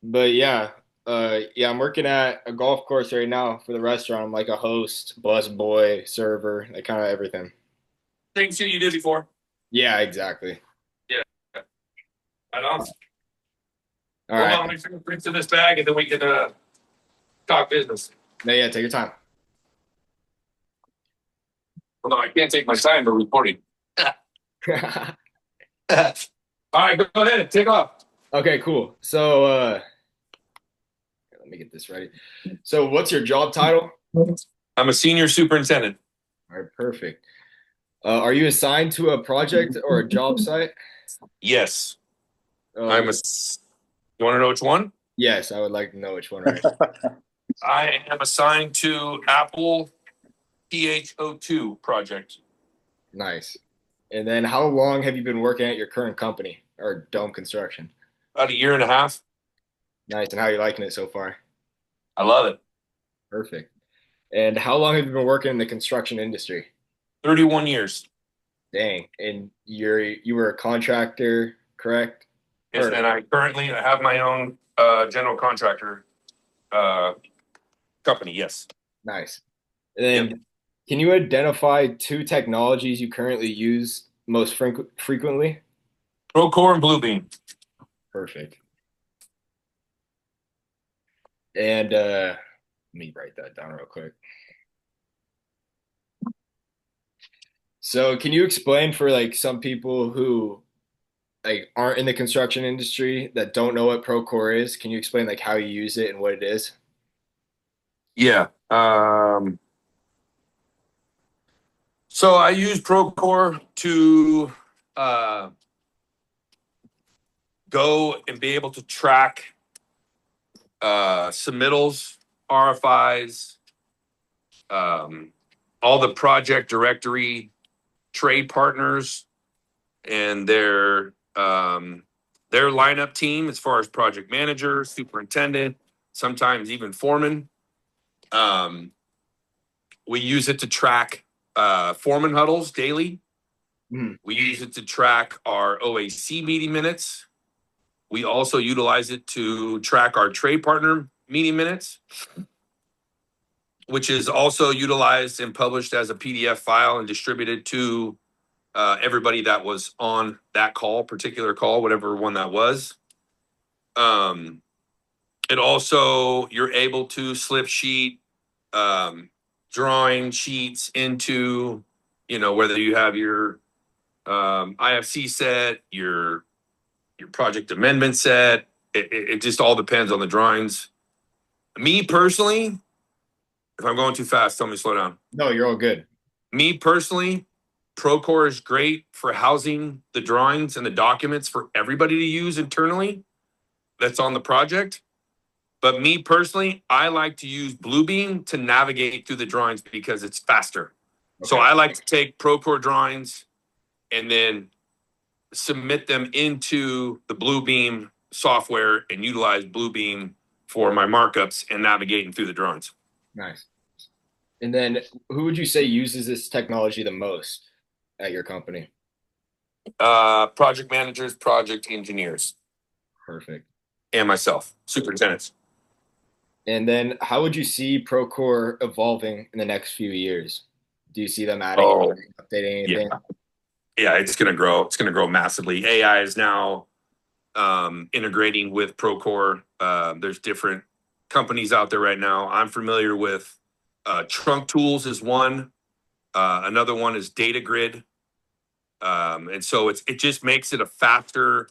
But yeah, I'm working at a golf course right now for the restaurant. I'm like a host, bus boy, server, like kind of everything. Same shit you did before. Yeah, exactly. Yeah, right on. All Hold right. on, let me drinks in this bag, and then we can talk business. No, yeah, take your time. Hold on, I can't take my time for recording. All right, go ahead, take off. Okay, cool. So, let me get this ready. So, what's your job title? I'm a senior superintendent. All right, perfect. Are you assigned to a project or a job site? Yes, Uh, I'm a. You want to know which one? yes, I would like to know which one, right? I am assigned to Apple PHO2 project. Nice. And then, how long have you been working at your current company or Dome Construction? About a year and a half. Nice. And how are you liking it so far? I love it. Perfect. And how long have you been working in the construction industry? 31 years. Dang. And you were a contractor, correct? Yes, Or and I currently have my own general contractor uh, company. Yes. nice. And Yep. then can you identify two technologies you currently use most frequently? Procore and Bluebeam. Perfect. And let me write that down real quick. So can you explain for like some people who like aren't in the construction industry that don't know what Procore is? Can you explain like how you use it and what it is? Yeah. So I use Procore to uh, go and be able to track submittals, RFIs, um, all the project directory, trade partners, and their lineup team as far as project manager, superintendent, sometimes even foreman. Um, we use it to track foreman huddles daily. Hmm. We use it to track our OAC meeting minutes. We also utilize it to track our trade partner meeting minutes, which is also utilized and published as a PDF file and distributed to everybody that was on that call, particular call, whatever one that was. Um, it also, you're able to slip sheet um, drawing sheets into, whether you have your IFC set, your project amendment set. It just all depends on the drawings. Me personally, if I'm going too fast, tell me to slow down. No, you're all good. Me personally, Procore is great for housing the drawings and the documents for everybody to use internally that's on the project. But me personally, I like to use Bluebeam to navigate through the drawings because it's faster. So Okay. I like to take Procore drawings and then submit them into the Bluebeam software and utilize Bluebeam for my markups and navigating through the drawings. Nice. And then who would you say uses this technology the most at your company? Project managers, project engineers, Perfect. and myself, superintendents. And then how would you see Procore evolving in the next few years? Do you see them adding Oh, anything, updating yeah. anything? Yeah, it's going to grow. It's going to grow massively. AI is now integrating with Procore. There's different companies out there right now. I'm familiar with Trunk Tools is one. Another one is Data Grid. And so it just makes it a faster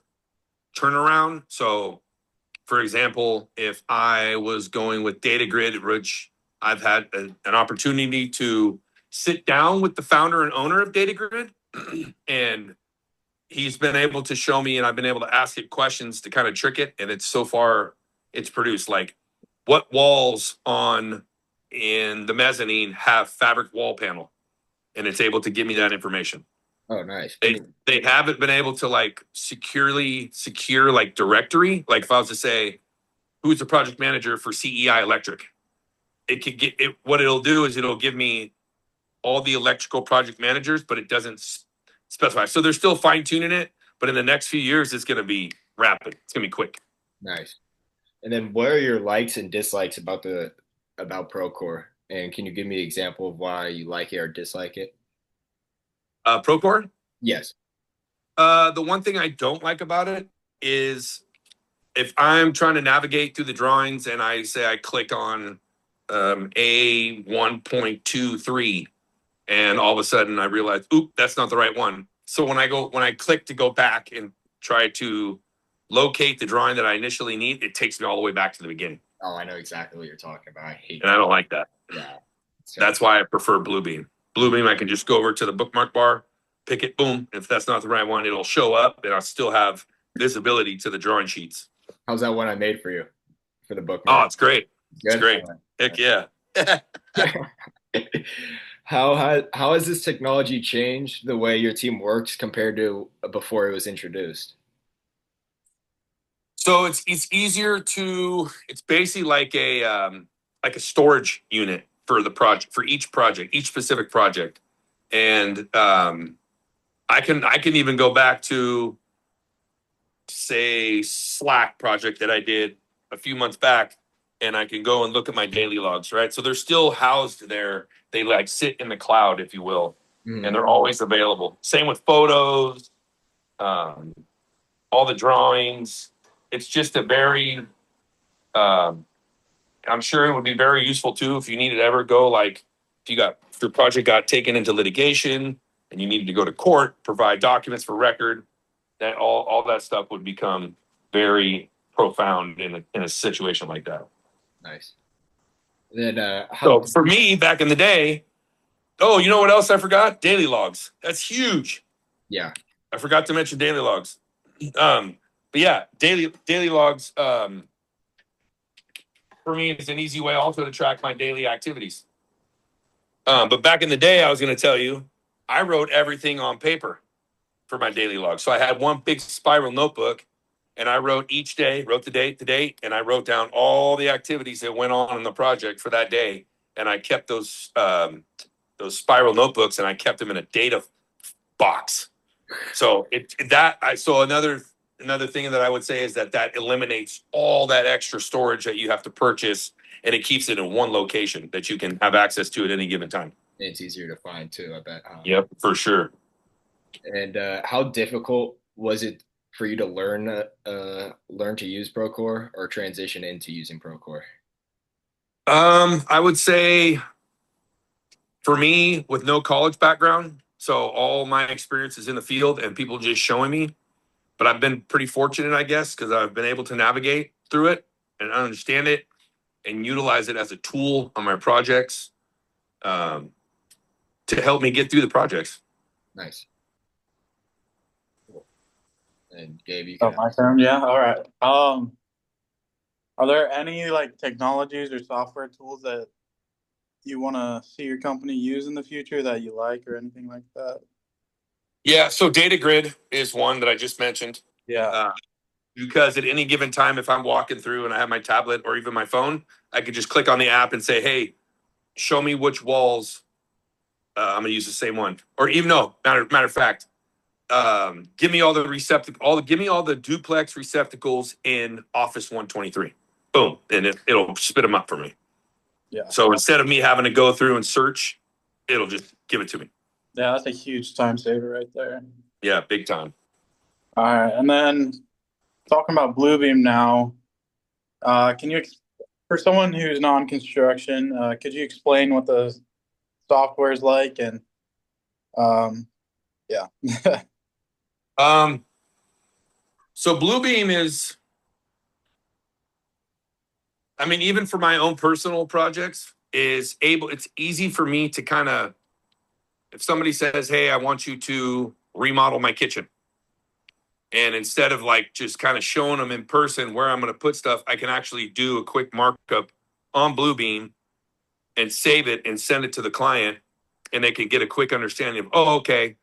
turnaround. So, for example, if I was going with Data Grid, which I've had an opportunity to sit down with the founder and owner of Data Grid, and he's been able to show me, and I've been able to ask it questions to kind of trick it, and it's so far it's produced like what walls on in the mezzanine have fabric wall panel, and it's able to give me that information. Oh, nice. They haven't been able to like securely secure like directory. Like if I was to say who's the project manager for CEI Electric, it could get it. What it'll do is it'll give me all the electrical project managers, but it doesn't specify. So they're still fine tuning it, but in the next few years, it's going to be rapid. It's going to be quick. Nice. And then what are your likes and dislikes about the about Procore? And can you give me an example of why you like it or dislike it? Procore. Yes. The one thing I don't like about it is if I'm trying to navigate through the drawings and I say I click on A 1.23 and all of a sudden I realize, oop, that's not the right one. So when I click to go back and try to locate the drawing that I initially need, it takes me all the way back to the beginning. Oh, I know exactly what you're talking about. I hate And I that. don't like that. Yeah. So That's why I prefer Bluebeam. Bluebeam, I can just go over to the bookmark bar, pick it, boom. If that's not the right one, it'll show up and I'll still have visibility to the drawing sheets. how's that one I made for you for the Oh, bookmark? it's great. It's Good. great. Heck yeah. How has this technology changed the way your team works compared to before it was introduced? So it's easier to it's basically like a storage unit for the project for each project, each specific project. And I can even go back to say Slack project that I did a few months back, and I can go and look at my daily logs, right? So they're still housed there. They like sit in the cloud, if you will, and Mhm. they're always available. Same with photos, um, all the drawings. It's just a very um, I'm sure it would be very useful too if you needed to ever go like if your project got taken into litigation and you needed to go to court, provide documents for record, that all that stuff would become very profound in a situation like that. Nice. Then how So for me back in the day, oh, you know what else I forgot? Daily logs. That's huge. yeah. I forgot to mention daily logs. Um, but yeah, daily logs for me is an easy way also to track my daily activities. But back in the day, I was going to tell you, I wrote everything on paper for my daily log. So I had one big spiral notebook, and I wrote each day, wrote the date, and I wrote down all the activities that went on in the project for that day. And I kept those spiral notebooks, and I kept them in a data box. So another thing that I would say is that eliminates all that extra storage that you have to purchase, and it keeps it in one location that you can have access to at any given time. It's easier to find too, I bet. Yep, for sure. And how difficult was it for you to learn to use Procore or transition into using Procore? I would say for me, with no college background, so all my experience is in the field and people just showing me. But I've been pretty fortunate, I guess, because I've been able to navigate through it and understand it and utilize it as a tool on my projects um, to help me get through the projects. Nice. Cool. And Gabe, you Oh, can. my turn. Yeah. All right. Are there any like technologies or software tools that you want to see your company use in the future that you like or anything like that? Yeah, so Data Grid is one that I just mentioned. Yeah. Uh, because at any given time, if I'm walking through and I have my tablet or even my phone, I could just click on the app and say, "Hey, show me which walls." I'm gonna use the same one, or even no matter of fact, give me all the give me all the duplex receptacles in Office 123. Boom, and it'll spit them up for me. Yeah. So instead of me having to go through and search, it'll just give it to me. Yeah. That's a huge time saver right there. Yeah, big time. All right. And then talking about Bluebeam now, can you, for someone who's non-construction, could you explain what the software is like? And yeah. Um, so Bluebeam is, I mean, even for my own personal projects, it's easy for me to kind of, if somebody says, "Hey, I want you to remodel my kitchen," and instead of like just kind of showing them in person where I'm going to put stuff, I can actually do a quick markup on Bluebeam and save it and send it to the client, and they can get a quick understanding of, oh, okay,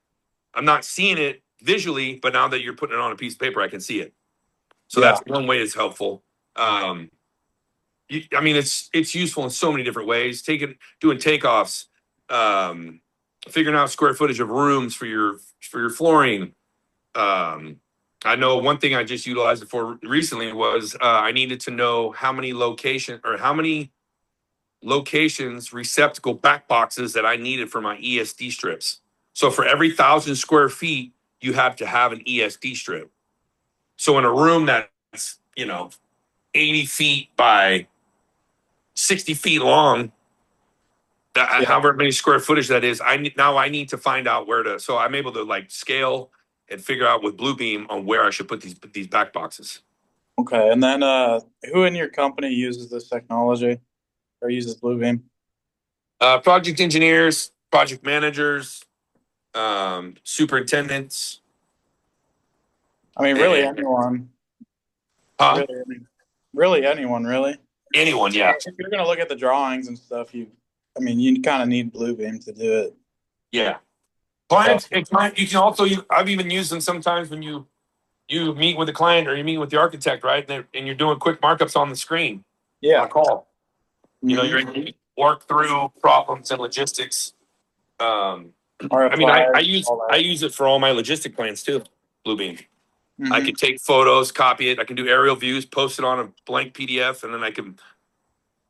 I'm not seeing it visually, but now that you're putting it on a piece of paper, I can see it. So Yeah. that's one way it's helpful. Um, I mean, it's useful in so many different ways. Doing takeoffs, figuring out square footage of rooms for your flooring, um, I know one thing I just utilized it for recently was I needed to know how many locations, receptacle back boxes that I needed for my ESD strips. So for every 1,000 square feet, you have to have an ESD strip. So in a room that's 80 feet by 60 feet long, Yeah. however many square footage that is, I need to find out where to. So I'm able to like scale and figure out with Bluebeam on where I should put these back boxes. Okay. And then who in your company uses this technology or uses Bluebeam? Project engineers, project managers, superintendents, I mean, really and anyone. huh? Really, really anyone, really. Anyone, yeah. If you're gonna look at the drawings and stuff, I mean, you kind of need Bluebeam to do it. Yeah. So You can also I've even used them sometimes when you meet with the client or you meet with the architect, right? And you're doing quick markups on the screen on a yeah. call. You're Mhm. able to work through problems and logistics. Um, I mean, RFIs, all I that. use it for all my logistic plans too. Bluebeam. I Hmm. can take photos, copy it. I can do aerial views, post it on a blank PDF, and then I can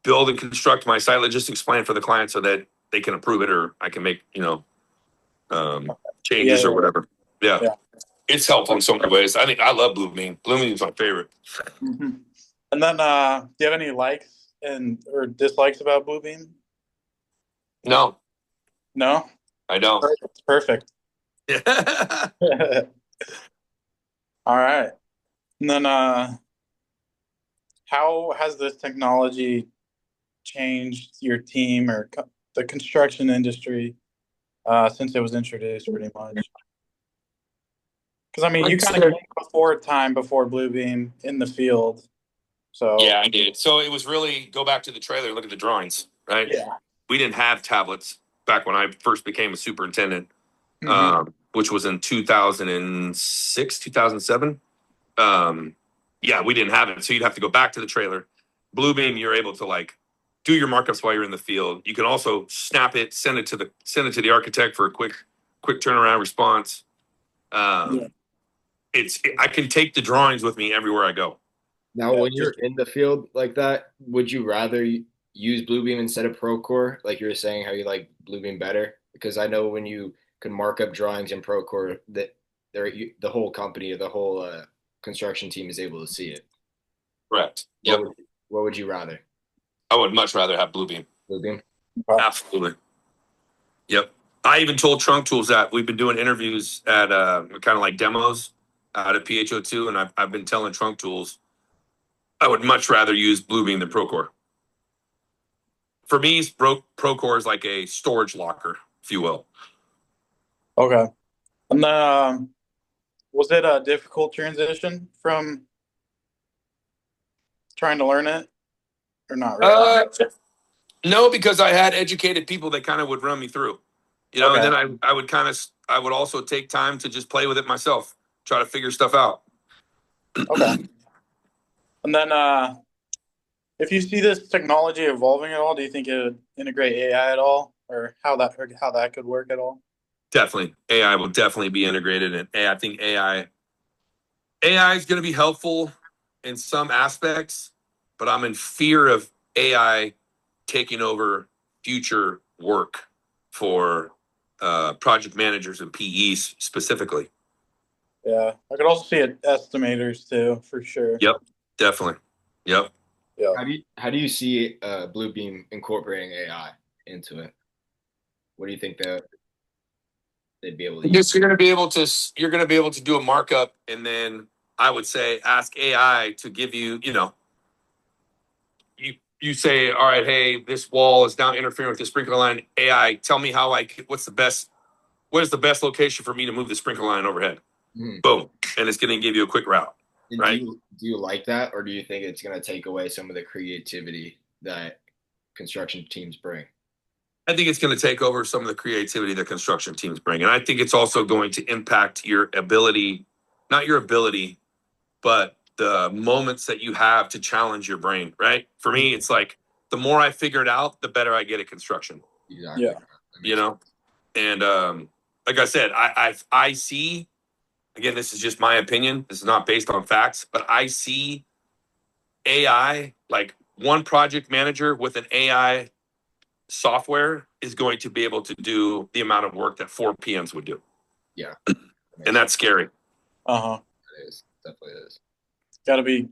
build and construct my site logistics plan for the client so that they can approve it, or I can make Yeah, changes or whatever. Yeah, yeah. it's helpful in so many ways. I think I love Bluebeam. Bluebeam is my favorite. Hmm. And then, do you have any likes and or dislikes about Bluebeam? No, No, I don't. it's perfect. All right. And then, how has this technology changed your team or the construction industry since it was introduced, pretty much? Because I mean, Like you I kind of said, came before Bluebeam in the field, so yeah, I did. So it was really go back to the trailer, look at the drawings, right? yeah. We didn't have tablets back when I first became a superintendent, Hmm. which was in 2006, 2007. Yeah, we didn't have it. So you'd have to go back to the trailer. Bluebeam, you're able to like do your markups while you're in the field. You can also snap it, send it to the architect for a quick turnaround response. Yeah. Um, I can take the drawings with me everywhere I go. Now, Yeah. when you're Just in the field like that, would you rather use Bluebeam instead of Procore? Like you were saying, how you like Bluebeam better? Because I know when you can mark up drawings in Procore, that the whole company or the whole construction team is able to see it. Correct. What Yep. would what would you rather? I would much rather have Bluebeam. Bluebeam? Absolutely. Yep. I even told Trunk Tools that we've been doing interviews at kind of like demos out at PHO2, and I've been telling Trunk Tools I would much rather use Bluebeam than Procore. For me, Procore is like a storage locker, if you will. okay. And then, was it a difficult transition from trying to learn it, or not really? Uh, no, because I had educated people that kind of would run me through, and Okay. then I would also take time to just play with it myself, try to figure stuff out. Okay. And then, if you see this technology evolving at all, do you think it would integrate AI at all, or how that could work at all? Definitely, AI will definitely be integrated, and I think AI is going to be helpful in some aspects, but I'm in fear of AI taking over future work for project managers and PEs specifically. Yeah, I could also see it estimators too, for sure. Yep, definitely. Yep. Yeah. How do you see Bluebeam incorporating AI into it? What do you think that they'd be able to use? Because you're gonna be able to do a markup, and then I would say ask AI to give you, you say, all right, hey, this wall is now interfering with the sprinkler line. AI, tell me what is the best location for me to move the sprinkler line overhead? Mhm. Boom, and it's gonna give you a quick route, And do right? you like that, or do you think it's going to take away some of the creativity that construction teams bring? I think it's going to take over some of the creativity that construction teams bring. And I think it's also going to impact your ability, not your ability, but the moments that you have to challenge your brain, right? For me, it's like the more I figure it out, the better I get at construction, Exactly. Yeah. That you makes sense. know? And like I said, I see again, this is just my opinion. This is not based on facts, but I see AI, like one project manager with an AI software is going to be able to do the amount of work that 4 PMs would do. Yeah. And that's scary. Uh-huh. It is. Definitely is. Got to be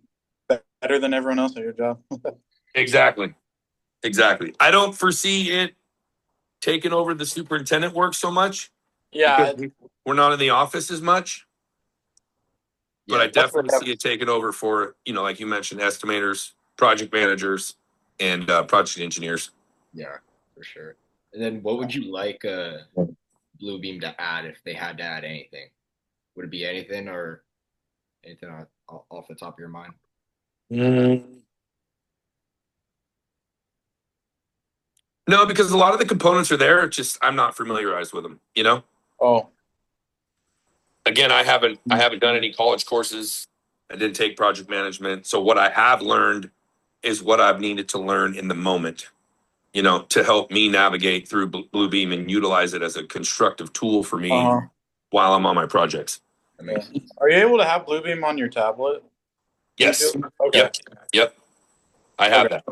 better than everyone else at your job. Exactly. I don't foresee it taking over the superintendent work so much. Yeah. Because we're not in the office as much. But I definitely see it taking over for, like you mentioned, estimators, project managers, and project engineers. Yeah, for sure. And then what would you like Bluebeam to add if they had to add anything? Would it be anything or anything off the top of your mind? No, because a lot of the components are there. Just I'm not familiarized with them. Oh. Again, I haven't done any college courses. I didn't take project management. So what I have learned is what I've needed to learn in the moment, to help me navigate through Bluebeam and utilize it as a constructive tool for me while I'm on my projects. That makes sense. Are you able to have Bluebeam on your tablet? Yes. Okay. Yep. I have that.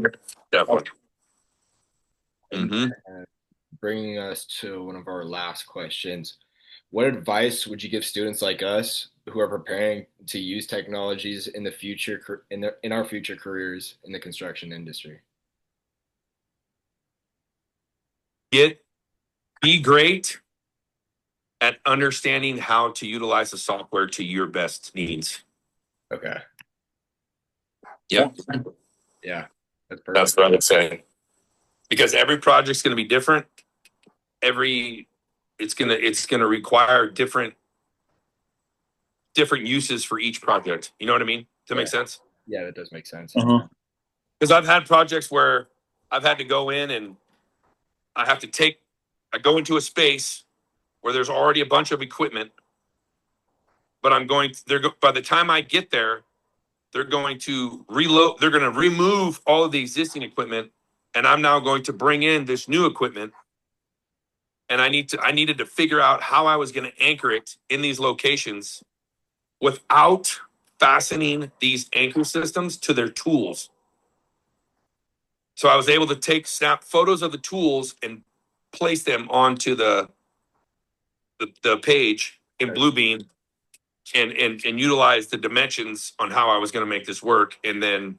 Definitely. Bringing us to one of our last questions. What advice would you give students like us who are preparing to use technologies in the future in our future careers in the construction industry? Be great at understanding how to utilize the software to your best needs. Okay. Yep. Yeah, that's perfect. That's what I would say. Because every project's going to be different. It's gonna require different uses for each project. You know what I mean? Does that make sense? Yeah, that does make sense. Because I've had projects where I've had to go in and I go into a space where there's already a bunch of equipment, but by the time I get there, they're going to reload, they're going to remove all of the existing equipment, and I'm now going to bring in this new equipment. And I needed to figure out how I was going to anchor it in these locations without fastening these anchor systems to their tools. So I was able to snap photos of the tools and place them onto the page in Bluebeam and utilize the dimensions on how I was going to make this work. And then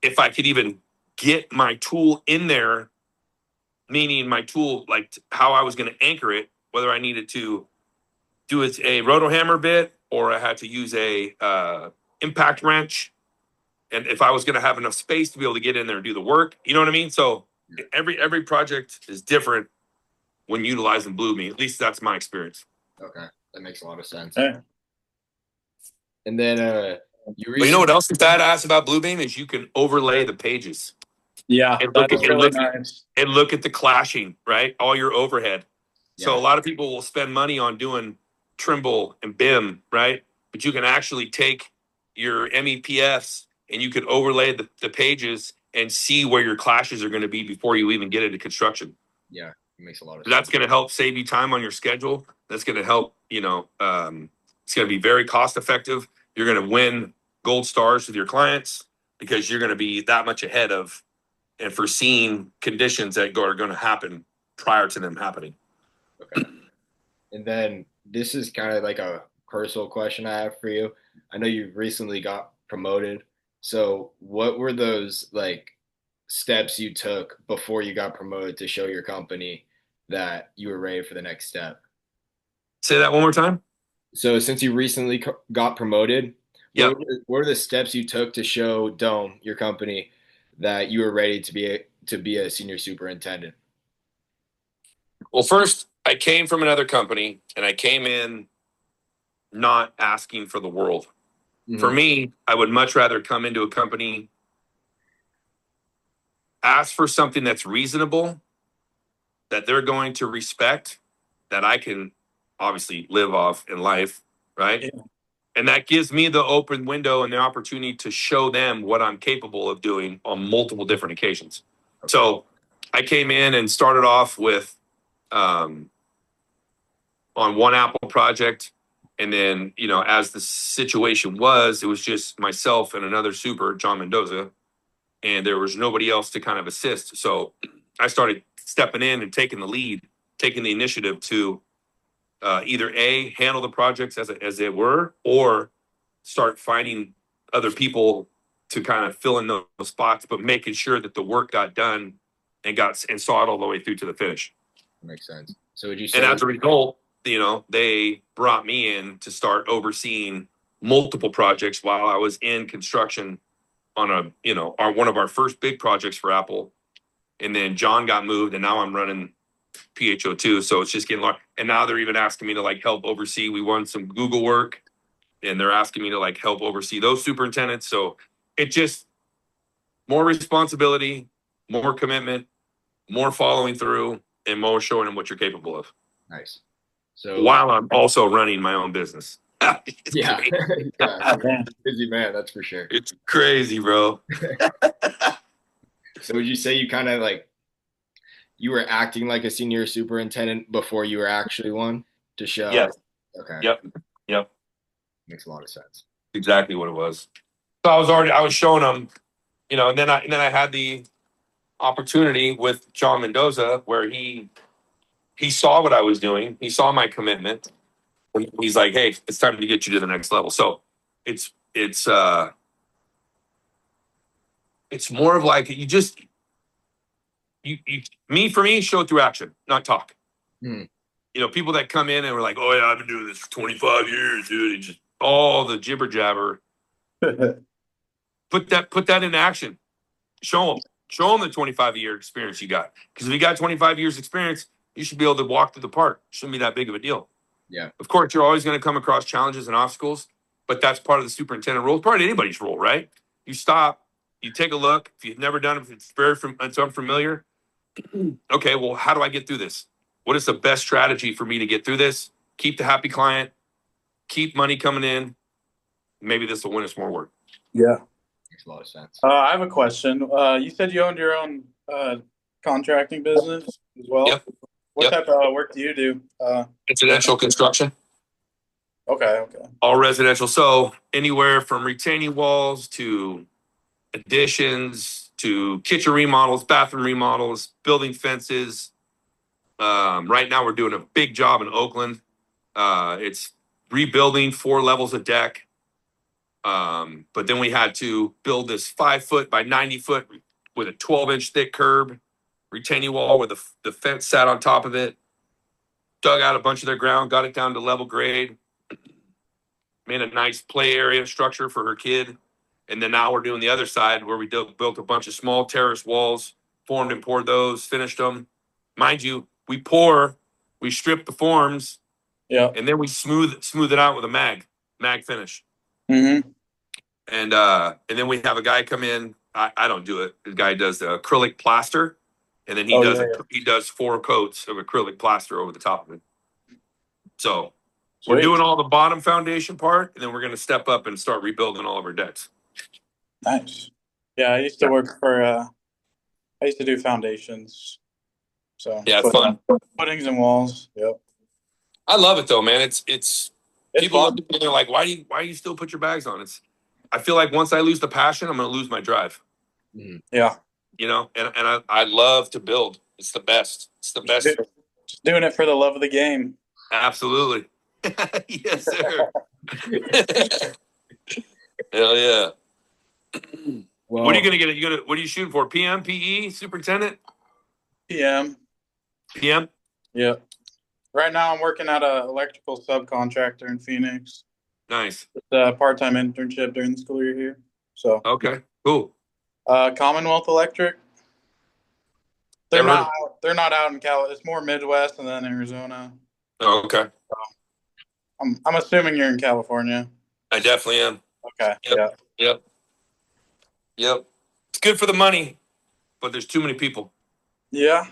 if I could even get my tool in there, meaning my tool, like how I was going to anchor it, whether I needed to do a roto hammer bit or I had to use a impact wrench, and if I was going to have enough space to be able to get in there and do the work, you know what I mean? So every project is different when utilizing Bluebeam. At least that's my experience. Okay, that makes a lot of sense. Yeah. And then But you know what else is badass about Bluebeam is you can overlay the pages. Yeah, that's really nice. And look at the clashing, right? All your overhead. So a lot of people will spend money on doing Trimble and BIM, right? But you can actually take your MEPFs and you can overlay the pages and see where your clashes are going to be before you even get into construction. Yeah, it makes a lot of sense. That's going to help save you time on your schedule. That's going to help, it's going to be very cost effective. You're going to win gold stars with your clients because you're going to be that much ahead of and foreseeing conditions that are going to happen prior to them happening. Okay. And then this is kind of like a personal question I have for you. I know you recently got promoted. So what were those like steps you took before you got promoted to show your company that you were ready for the next step? Say that one more time. So since you recently got promoted, what were the steps you took to show Dome, your company, that you were ready to be a senior superintendent? Well, first, I came from another company and I came in not asking for the world. Mm-hmm. For me, I would much rather come into a company, ask for something that's reasonable, that they're going to respect, that I can obviously live off in life, right? Yeah. And that gives me the open window and the opportunity to show them what I'm capable of doing on multiple different occasions. Okay. So I came in and started off with on one Apple project, And then, you know, as the situation was, it was just myself and another super, John Mendoza, and there was nobody else to kind of assist. So I started stepping in and taking the lead, taking the initiative to either A, handle the projects as they were, or start finding other people to kind of fill in those spots, but making sure that the work got done and saw it all the way through to the finish. Makes sense. So would you And say, as a result, you know, they brought me in to start overseeing multiple projects while I was in construction on one of our first big projects for Apple. And then John got moved, and now I'm running PHO2. So it's just getting large. And now they're even asking me to like help oversee. We won some Google work, and they're asking me to like help oversee those superintendents. So it just more responsibility, more commitment, more following through, and more showing them what you're capable of. nice. So While I'm also running my own business. It's yeah, crazy. yeah, busy man, that's for sure. It's crazy, bro. So would you say you kind of like you were acting like a senior superintendent before you were actually one to show? Yes. Okay. Yep. Makes a lot of sense. Exactly what it was. So I was showing them, you know, and then I had the opportunity with John Mendoza where he saw what I was doing. He saw my commitment. And he's like, "Hey, it's time to get you to the next level." So it's more of like for me, show it through action, not talk. Hmm. You know, people that come in and were like, "Oh yeah, I've been doing this for 25 years, dude," and just all the jibber jabber. Put that into action. Show them the 25-year experience you got. Because if you got 25 years experience, you should be able to walk through the park. Shouldn't be that big of a deal. Yeah. Of course, you're always going to come across challenges and obstacles, but that's part of the superintendent role. It's part of anybody's role, right? You stop, you take a look. If you've never done it, if it's unfamiliar, okay, well, how do I get through this? What is the best strategy for me to get through this? Keep the happy client, keep money coming in. Maybe this will win us more work. Yeah. Makes a lot of sense. I have a question. You said you owned your own contracting business as well. Yep. What type of work do you do? Residential construction. Okay. All residential. So anywhere from retaining walls to additions to kitchen remodels, bathroom remodels, building fences. Right now we're doing a big job in Oakland. It's rebuilding 4 levels of deck. But then we had to build this 5 foot by 90 foot with a 12-inch thick curb retaining wall where the fence sat on top of it. Dug out a bunch of their ground, got it down to level grade, made a nice play area structure for her kid. And then now we're doing the other side where we built a bunch of small terrace walls, formed and poured those, finished them. Mind you, we strip the forms, Yeah. and then we smooth it out with a mag finish. Mm-hmm. And then we have a guy come in. I don't do it. The guy does the acrylic plaster, and then he does 4 coats of acrylic plaster over the top of it. So Sweet. we're doing all the bottom foundation part, and then we're going to step up and start rebuilding all of our decks. Nice. Yeah, I used to work for. I used to do foundations. So yeah, it's fun. Footings and walls. Yep. I love it though, man. It's people fun. look at me, they're like, why do you still put your bags on? I feel like once I lose the passion, I'm going to lose my drive. Yeah. You know, and I love to build. It's the best. It's the best. Just doing it for the love of the game. Absolutely. Yes, sir. Hell yeah. Well, What are you going to get? What are you shooting for? PM, PE, superintendent? PM. PM? Yeah. Right now I'm working at an electrical subcontractor in Phoenix. Nice. It's a part-time internship during the school year here. So okay, cool. Commonwealth Electric. They're not out in Cal. It's more Midwest and then Arizona. Oh, okay. I'm assuming you're in California. I definitely am. Okay. Yep. It's good for the money, but there's too many people. Yeah.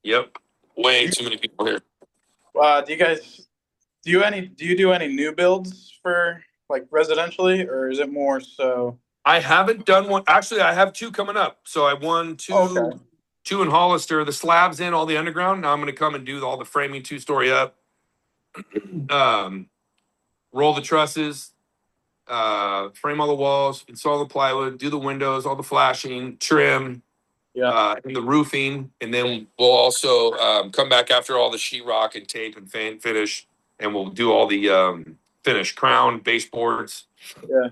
Yep. Way too many people here. Do you do any new builds for like residentially, or is it more so? I haven't done one. Actually, I have 2 coming up. So I won 2. Okay. 2 in Hollister. The slabs in all the underground. Now I'm going to come and do all the framing 2-story up. roll the trusses, frame all the walls, install the plywood, do the windows, all the flashing, trim, and the roofing, and then we'll also come back after all the sheetrock and tape and finish, and we'll do all the finish, crown, baseboards,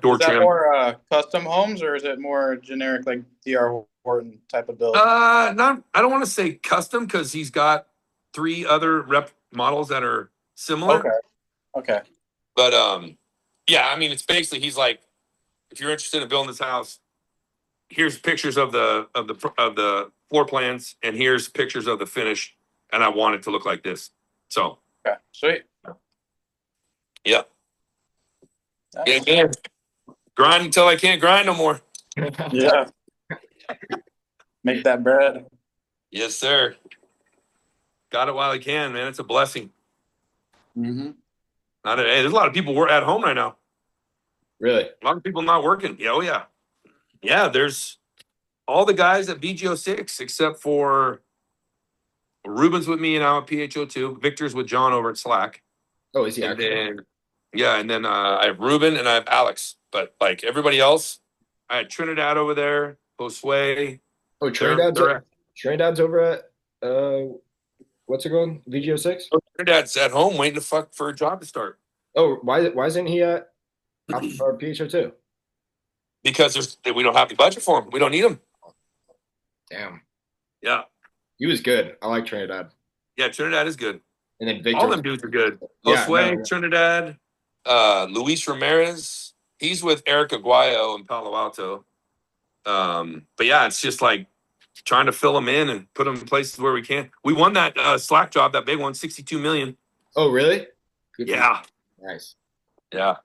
door Is that trim. more custom homes or is it more generic like DR Horton type of build? Not. I don't want to say custom because he's got 3 other rep models that are similar. Okay. But yeah, I mean, it's basically he's like, if you're interested in building this house, here's pictures of the floor plans, and here's pictures of the finish, and I want it to look like this. So, Okay, sweet. Yeah. Nice. Yeah, man. Grind until I can't grind no more. Yeah. Make that bread. Yes, sir. Got it while I can, man. It's a blessing. Mm-hmm. Hey, there's a lot of people at home right now. Really? A lot of people not working. Yeah, oh yeah. Yeah, there's all the guys at VGO6 except for Ruben's with me now at PHO2. Victor's with John over at Slack. Oh, is he And actually? then, yeah, and then I have Ruben and I have Alex. But like everybody else, I had Trinidad over there, Josue. Oh, Trinidad's over at what's it called? VGO6? Trinidad's at home waiting for a job to start. Oh, why isn't he at PHO2? Because we don't have the budget for him. We don't need him. Damn. Yeah. He was good. I like Trinidad. Yeah, Trinidad is good. And then Victor. All them dudes are good. Yeah, Josue, Trinidad, Luis Ramirez. He's with Eric Aguayo in Palo Alto. But yeah, it's just like trying to fill them in and put them in places where we can. We won that Slack job, that big one, $62 million. Oh, really? Good. Yeah. Nice. Yeah.